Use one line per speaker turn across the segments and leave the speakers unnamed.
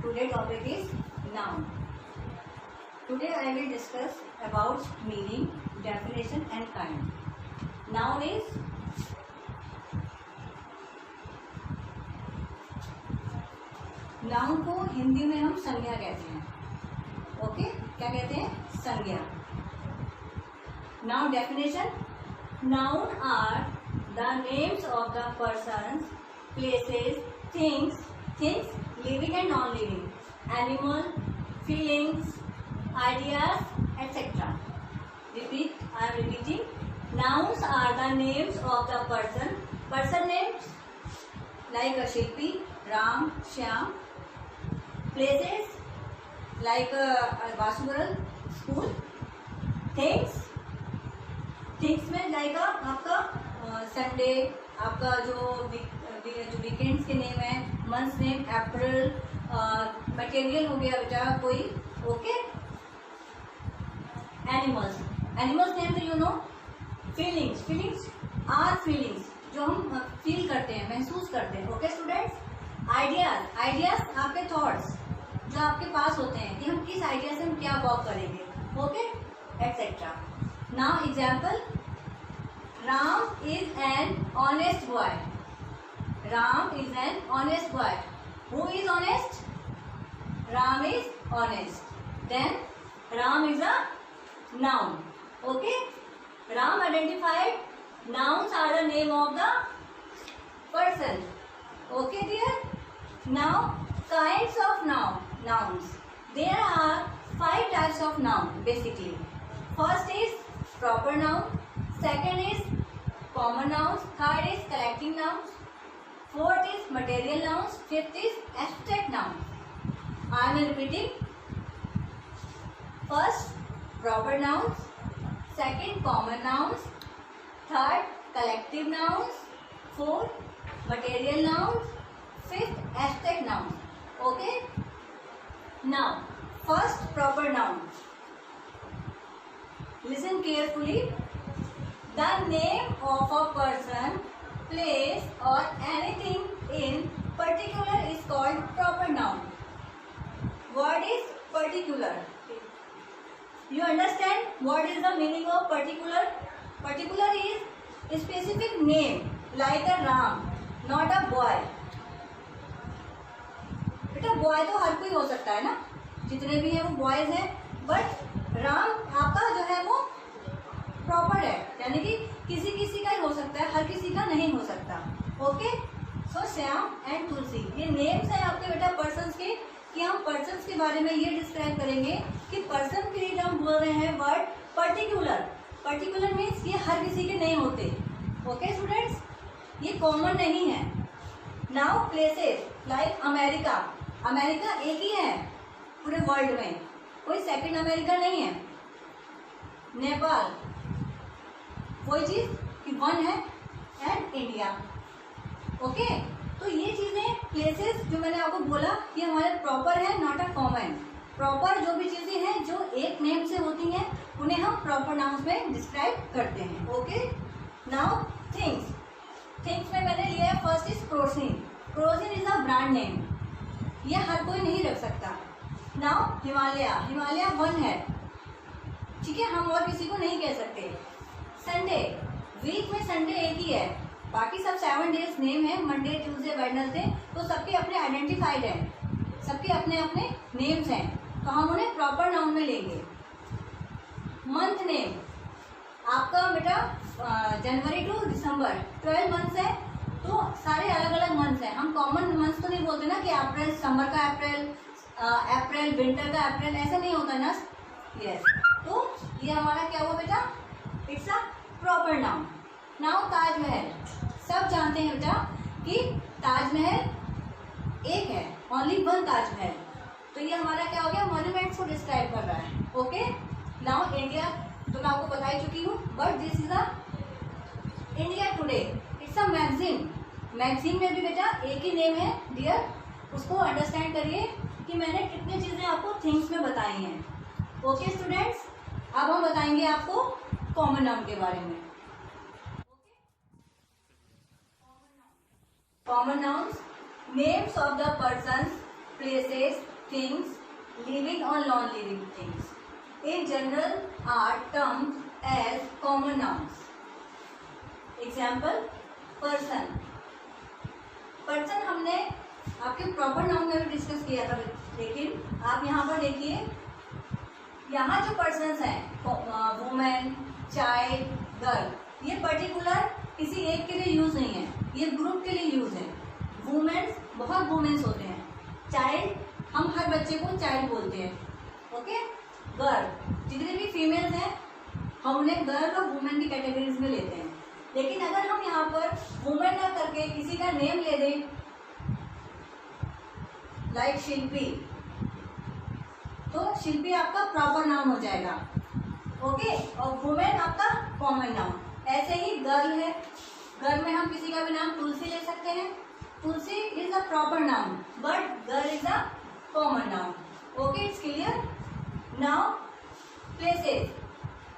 Today topic is noun. Today I will discuss about meaning, definition and kind. Noun is noun को हिंदी में हम संज्ञा कहते हैं. ओके, क्या कहते हैं? संज्ञा. Now definition. Noun are the names of the persons, places, things living and non living, animal, feelings, ideas, etc. Repeat. I am repeating. Nouns are the names of the person. Person names like a Shilpi, Ram, Shyam. Places like Vasugaral school. Things में like आपका Sunday, आपका जो weekends के name है, months name अप्रैल, material हो गया बेटा कोई. ओके. एनिमल्स नेम तो you know. Feelings are feelings जो हम फील करते हैं, महसूस करते हैं. Okay students. आइडियाज आपके थॉट्स जो आपके पास होते हैं कि हम किस आइडिया से हम क्या वर्क करेंगे. Okay, etcetera. Now example. Ram is an honest boy. Ram is an honest boy. Who is honest? Ram is honest. Then Ram is a noun. Okay. Ram identified. Nouns are the name of the person. Okay dear. Now kinds of nouns. There are 5 types of noun basically. First is proper noun. Second is common nouns. Third is collective nouns. Fourth is material nouns. Fifth is abstract nouns. I am repeating. First, proper nouns. Second, common nouns. Third, collective nouns. Fourth, material nouns. Fifth, abstract nouns. Okay. Now, first proper noun. Listen carefully. The name of a person, place, or anything in particular is called proper noun. What is particular? You understand what is the meaning of particular? Particular is a specific name like a Ram, not a boy. बेटा boy तो हर कोई हो सकता है ना, जितने भी हैं वो बॉयज हैं. बट राम आपका जो है वो प्रॉपर है, यानी कि किसी किसी का ही हो सकता है, हर किसी का नहीं हो सकता. ओके. सो श्याम एंड तुलसी ये नेम्स है आपके बेटा पर्सन्स के, कि हम पर्सन्स के बारे में ये डिस्क्राइब करेंगे कि पर्सन के लिए जब हम बोल रहे हैं वर्ड पर्टिकुलर मीन्स ये हर किसी के नहीं होते. ओके स्टूडेंट्स, ये कॉमन नहीं है. नाउ प्लेसेस लाइक अमेरिका एक ही है पूरे वर्ल्ड में, कोई सेकंड अमेरिका नहीं है. नेपाल कोई चीज कि वन है, एंड इंडिया. ओके. तो ये चीजें प्लेसेस जो मैंने आपको बोला ये हमारे प्रॉपर है, नॉट अ कॉमन. प्रॉपर जो भी चीजें हैं जो एक नेम से होती हैं उन्हें हम प्रॉपर नाउन्स में डिस्क्राइब करते हैं. ओके. नाउ थिंग्स में मैंने लिया है. First is Crocin is a brand name. ये हर कोई नहीं रख सकता. नाउ हिमालय वन है, ठीक है, हम और किसी को नहीं कह सकते. संडे, वीक में संडे एक ही है, बाकी सब 7 डेज नेम है, मंडे ट्यूसडे वेडनेसडे, तो सबके अपने आइडेंटिफाइड हैं, सबके अपने अपने नेम्स हैं, तो हम उन्हें प्रॉपर नाउन में लेंगे. मंथ नेम आपका बेटा जनवरी टू दिसंबर 12 मंथ्स है, तो सारे अलग अलग मंथ्स हैं. हम कॉमन मंथ्स तो नहीं बोलते ना कि अप्रैल समर का अप्रैल विंटर का अप्रैल, ऐसा नहीं होता ना. यस. तो ये हमारा क्या हुआ बेटा? It's a proper noun. Now Taj Mahal, सब जानते हैं बेटा कि ताजमहल एक है, ओनली वन ताजमहल, तो ये हमारा क्या हो गया? मॉन्यूमेंट्स को डिस्क्राइब कर रहा है. ओके. नाउ इंडिया तो मैं आपको बता ही चुकी हूँ, but this is a India today. It's a magazine में भी बेटा एक ही नेम है डियर. उसको अंडरस्टैंड करिए कि मैंने कितनी चीजें आपको थिंग्स में बताई हैं. ओके स्टूडेंट्स, अब हम बताएंगे आपको कॉमन नाउन के बारे में. Common nouns, names of the persons, places, things, living or non-living things. In general are termed as common nouns. Example, person. Person हमने आपके प्रॉपर नाउन में भी डिस्कस किया था, लेकिन आप यहाँ पर देखिए, यहाँ जो पर्सन्स हैं, वुमेन, चाइल्ड, गर्ल, ये पर्टिकुलर किसी एक के लिए यूज नहीं है, ये ग्रुप के लिए यूज है। वुमेन्स, बहुत वुमेन्स होते हैं। चाइल्ड, हम हर बच्चे को चाइल्ड बोलते हैं, ओके। गर्ल, जितने भी फीमेल्स हैं हम उन्हें गर्ल और वुमेन की कैटेगरीज में लेते हैं। लेकिन अगर हम यहाँ पर वुमेन ना करके किसी का नेम ले दें, लाइक शिल्पी, तो शिल्पी आपका प्रॉपर नाउन हो जाएगा, ओके, और वुमेन आपका कॉमन नाउन। ऐसे ही गर्ल है, गर्ल में हम किसी का भी नाम तुलसी ले सकते हैं। Tulsi is a proper noun but girl is a common noun, okay, it's clear. Now places,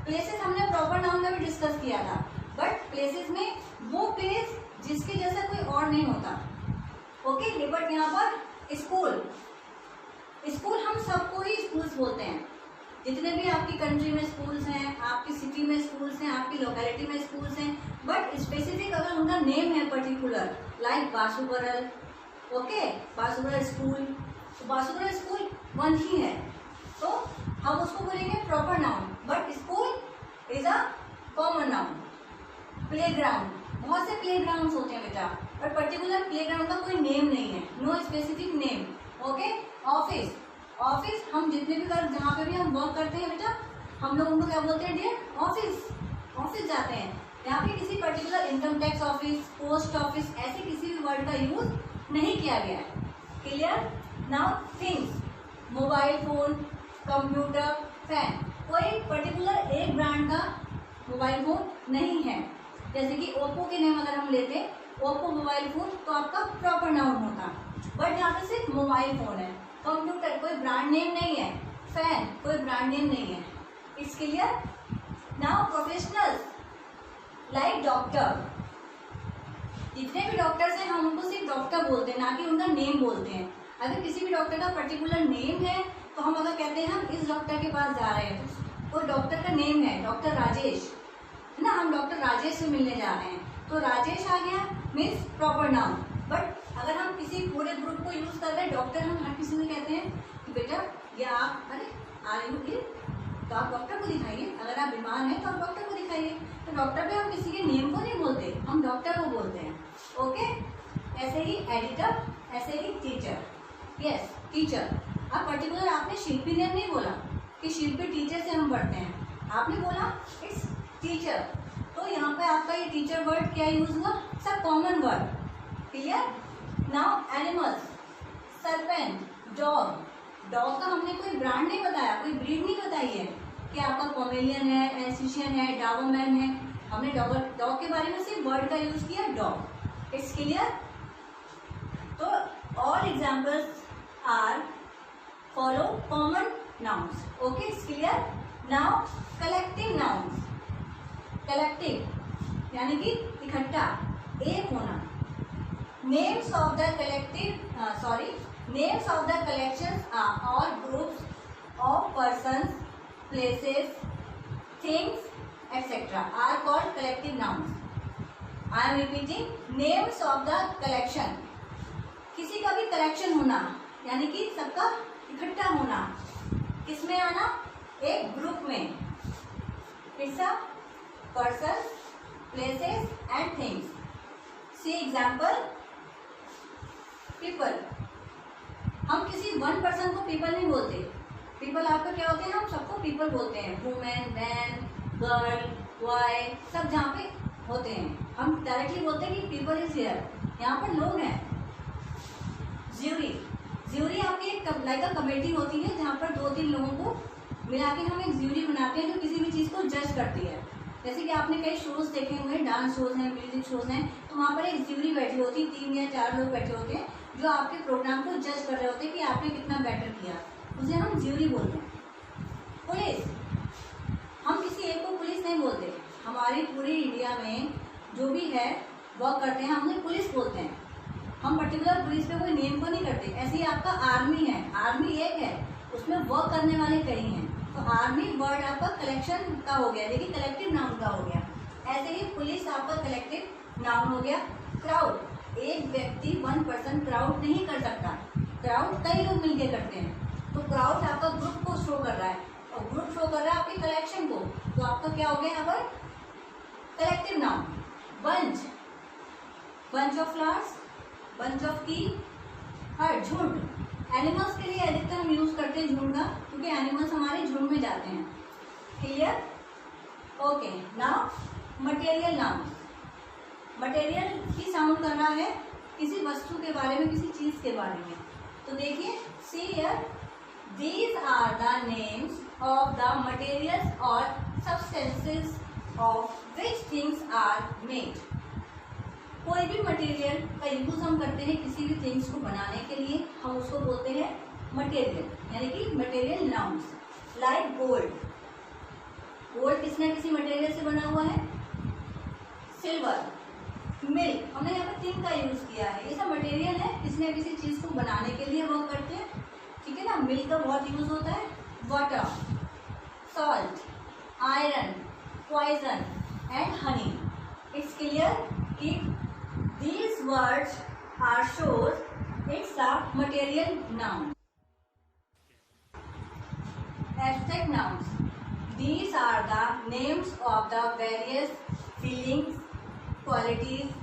places हमने प्रॉपर नाउन में भी डिस्कस किया था, बट प्लेसेस में वो प्लेस जिसके जैसा कोई और नहीं होता, ओके। बट यहाँ पर स्कूल, स्कूल हम सबको ही स्कूल्स बोलते हैं। जितने भी आपकी कंट्री में स्कूल्स हैं, आपकी सिटी में स्कूल्स हैं, आपकी लोकेलिटी में स्कूल्स हैं, बट स्पेसिफिक अगर उनका नेम है पर्टिकुलर, लाइक बासुबरल, ओके, बासुबरल स्कूल, तो बासुबरल स्कूल वन ही है, तो हम उसको बोलेंगे proper noun, but school is a common noun. Playground, बहुत से प्लेग्राउंड्स होते हैं बेटा, बट पर्टिकुलर प्लेग्राउंड का कोई नेम नहीं है, no specific name, okay. Office, office हम जितने भी जहाँ पे भी हम वर्क करते हैं बेटा, हम लोग उनको क्या बोलते हैं, डियर ऑफिस, ऑफिस जाते हैं। यहाँ पे किसी particular income tax office, post office, ऐसे किसी भी वर्ड का यूज नहीं किया गया है, clear. Now things, mobile phone, computer, fan, कोई पर्टिकुलर एक ब्रांड का मोबाइल फोन नहीं है। जैसे कि ओप्पो के नेम अगर हम लेते, ओप्पो मोबाइल फोन, तो आपका प्रॉपर नाउन होता, बट यहाँ पे सिर्फ मोबाइल फोन है। कंप्यूटर कोई ब्रांड नेम नहीं है, फैन कोई ब्रांड नेम नहीं है, it's clear. Now professionals like doctor, जितने भी डॉक्टर्स हैं हम उनको सिर्फ डॉक्टर बोलते हैं, ना कि उनका नेम बोलते हैं। अगर किसी भी डॉक्टर का पर्टिकुलर नेम है तो हम अगर कहते हैं हम इस डॉक्टर के पास जा रहे हैं, तो वो डॉक्टर का नेम है डॉक्टर राजेश, है ना, हम डॉक्टर राजेश से मिलने जा रहे हैं, तो राजेश आ गया, मीन्स प्रॉपर नाउन। बट अगर हम किसी पूरे ग्रुप को यूज कर रहे हैं, डॉक्टर हम हर किसी से कहते हैं कि बेटा ये आप, अरे आर यू इल, तो आप डॉक्टर को दिखाइए, अगर आप बीमार हैं तो आप डॉक्टर को दिखाइए। तो डॉक्टर पे हम किसी के नेम को नहीं बोलते, हम डॉक्टर को बोलते हैं, ओके। ऐसे ही एडिटर, ऐसे ही टीचर, यस टीचर। अब पर्टिकुलर आपने शिल्पी नेम नहीं बोला कि शिल्पी टीचर से हम पढ़ते हैं, आपने बोला इट्स टीचर, तो यहाँ पे आपका ये टीचर वर्ड क्या यूज हुआ, सब common word, clear. Now animals, serpent, dog, dog का हमने कोई ब्रांड नहीं बताया, कोई ब्रीड नहीं बताई है कि आपका पोमेलियन है, एल्सेशियन है, डाबरमैन है, हमने डॉग के बारे में सिर्फ वर्ड का यूज किया डॉग, इट्स क्लियर। तो all examples are follow common nouns, okay, it's clear. Now collective nouns, collective यानी कि इकट्ठा, एक होना। Names of the names of the collections are all groups of persons, places, things etcetera are called collective nouns. I am repeating, names of the collection, किसी का भी collection होना यानी कि सबका इकट्ठा होना, किसमें आना, एक ग्रुप में। It's a person, places and things. See example, people, हम किसी वन पर्सन को पीपल नहीं बोलते, पीपल आपका क्या होते हैं, हम सबको पीपल बोलते हैं, वुमेन, मैन, गर्ल, बॉय, सब जहाँ पे होते हैं हम डायरेक्टली बोलते हैं कि पीपल इज हियर, यहाँ पर लोग हैं। ज्यूरी, ज्यूरी आपकी एक लाइक अ कमेटी होती है जहाँ पर 2-3 लोगों को मिला के हम एक ज्यूरी बनाते हैं जो किसी भी चीज़ को जज करती है। जैसे कि आपने कई शोज देखे हुए हैं, डांस शोज हैं, म्यूजिक शोज हैं, तो वहाँ पर एक ज्यूरी बैठी होती है, 3 या 4 लोग बैठे होते हैं जो आपके प्रोग्राम को जज कर रहे होते हैं कि आपने कितना बेटर किया, उसे हम ज्यूरी बोलते हैं। पुलिस, हम किसी एक को पुलिस नहीं बोलते, हमारी पूरी इंडिया में जो भी है वर्क करते हैं हम उन्हें पुलिस बोलते हैं, हम पर्टिकुलर पुलिस पे कोई नेम को नहीं करते। ऐसे ही आपका आर्मी है, आर्मी एक है, उसमें वर्क करने वाले कई हैं, तो आर्मी वर्ड आपका कलेक्शन का हो गया, लेकिन कलेक्टिव नाउन का हो गया। ऐसे ही पुलिस आपका कलेक्टिव नाउन हो गया। क्राउड, एक व्यक्ति, वन पर्सन क्राउड नहीं कर सकता, क्राउड कई लोग मिलकर करते हैं, तो क्राउड आपका ग्रुप को शो कर रहा है और ग्रुप शो कर रहा है आपके कलेक्शन को, तो आपका क्या हो गया यहाँ पर collective noun. Bunch, bunch of flowers, bunch of की, हर, झुंड, एनिमल्स के लिए अधिकतर हम यूज करते हैं झुंड का, क्योंकि एनिमल्स हमारे झुंड में जाते हैं। Clear? Okay, now material noun. Material की साउंड कर रहा है किसी वस्तु के बारे में, किसी चीज के बारे में। तो देखिए, see here, these are the names of the materials और substances of which things are made. कोई भी मटेरियल का यूज हम करते हैं किसी भी थिंग्स को बनाने के लिए, हम उसको बोलते हैं मटेरियल, यानी कि material nouns. Like gold, gold किसी न किसी मटेरियल से बना हुआ है। सिल्वर, मिल्क, हमने यहाँ पर थिंग का यूज किया है, ये सब मटेरियल है, किसी न किसी चीज को बनाने के लिए वर्क करते हैं। ठीक है ना, मिल्क का बहुत यूज होता है। Water, salt, iron, poison and honey. It's clear कि these words are shows it's a material noun. Abstract nouns, these are the names of the various feelings, qualities,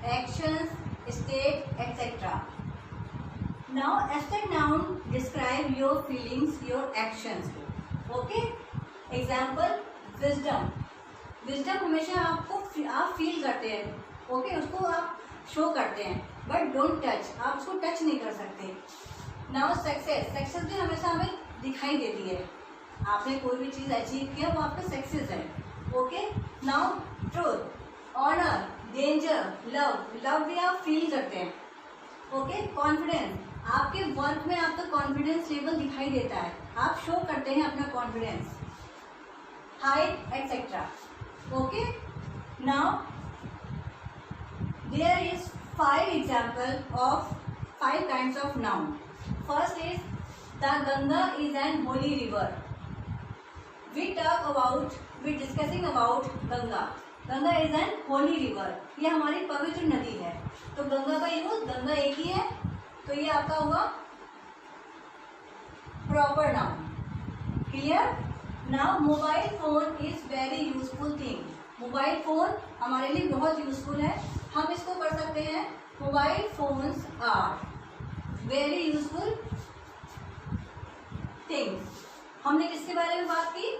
actions, state, etc. Now abstract noun describe your feelings, your actions. Okay, example, wisdom. wisdom हमेशा आपको आप feel करते हैं, okay, उसको आप show करते हैं, but don't touch, आप उसको टच नहीं कर सकते। नाउ सक्सेस, सक्सेस भी हमेशा हमें दिखाई देती है, आपने कोई भी चीज अचीव किया वो आपका सक्सेस है। Okay, now truth, honour, danger, love, love भी आप फील करते हैं। ओके, कॉन्फिडेंस, आपके वर्क में आपका कॉन्फिडेंस लेवल दिखाई देता है, आप शो करते हैं अपना confidence. Height etcetera. Okay, now there is 5 example of 5 kinds of noun. First is the Ganga is an holy river. We discussing about Ganga. Ganga is an holy river. ये हमारी पवित्र नदी है, तो गंगा का यूज, गंगा एक ही है, तो ये आपका हुआ proper noun. Clear? Now mobile phone is very useful thing. Mobile phone हमारे लिए बहुत यूजफुल है, हम इसको कर सकते हैं, mobile phones are very useful things. हमने किसके बारे में बात की?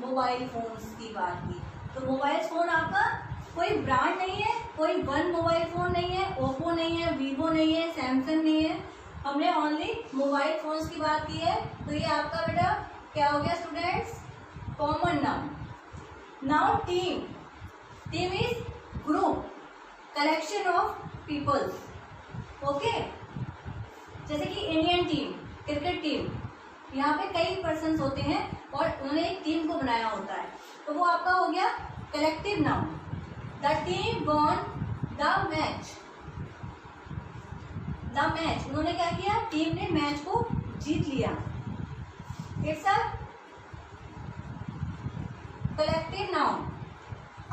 मोबाइल फोन्स की बात की। तो मोबाइल फोन आपका कोई ब्रांड नहीं है, कोई वन मोबाइल फोन नहीं है, ओप्पो नहीं है, वीवो नहीं है, सैमसंग नहीं है, हमने ओनली मोबाइल फोन्स की बात की है। तो ये आपका बेटा क्या हो गया students? Common noun. Now team, team is group, collection of peoples. Okay, जैसे कि इंडियन टीम, क्रिकेट टीम, यहाँ पे कई पर्सन्स होते हैं और उन्होंने एक टीम को बनाया होता है, तो वो आपका हो गया collective noun. The team won the match, the match, उन्होंने क्या किया? टीम ने मैच को जीत लिया। It's a collective noun.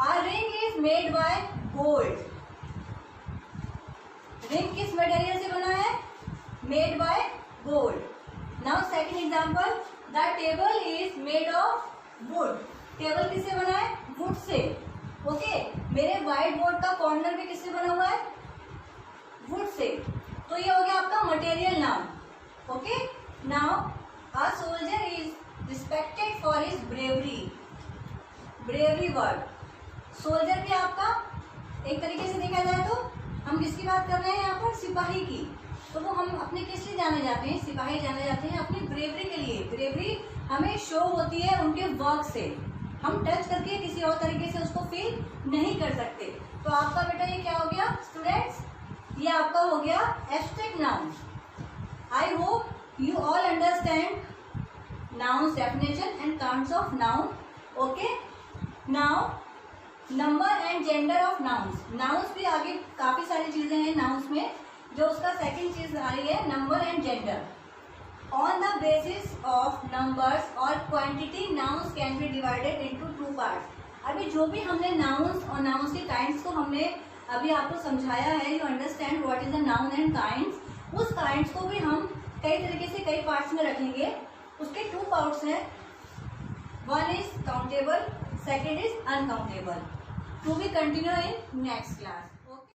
A ring is made by gold. Ring किस मटेरियल से बना है? Made by gold. Now second example, the table is made of would. Table किससे बना है? Would say. ओके, मेरे व्हाइट बोर्ड का कॉर्नर भी किससे बना हुआ है? Would say. तो ये हो गया आपका material noun. Okay, now a soldier is respected for his bravery. Bravery word, soldier भी आपका एक तरीके से देखा जाए तो हम किसकी बात कर रहे हैं यहाँ पर? सिपाही की। तो वो हम अपने किस लिए जाने जाते हैं? सिपाही जाने जाते हैं अपनी ब्रेवरी के लिए। ब्रेवरी हमें शो होती है उनके वर्क से, हम टच करके किसी और तरीके से उसको फील नहीं कर सकते। तो आपका बेटा ये क्या हो गया स्टूडेंट्स? ये आपका हो गया abstract noun. I hope you all understand nouns definition and counts of noun. Okay, now number and gender of nouns. Nouns भी आगे काफी सारी चीजें हैं नाउन्स में, जो उसका सेकंड चीज आ रही है number and gender. On the basis of numbers और quantity nouns can be divided into two parts. अभी जो भी हमने नाउन्स और नाउन्स के काइंड्स को हमने अभी आपको समझाया है, you understand what is the noun and kinds, उस काइंड्स को भी हम कई तरीके से कई पार्ट्स में रखेंगे। उसके टू पार्ट्स हैं, one is countable, second is uncountable. To be continue in next class.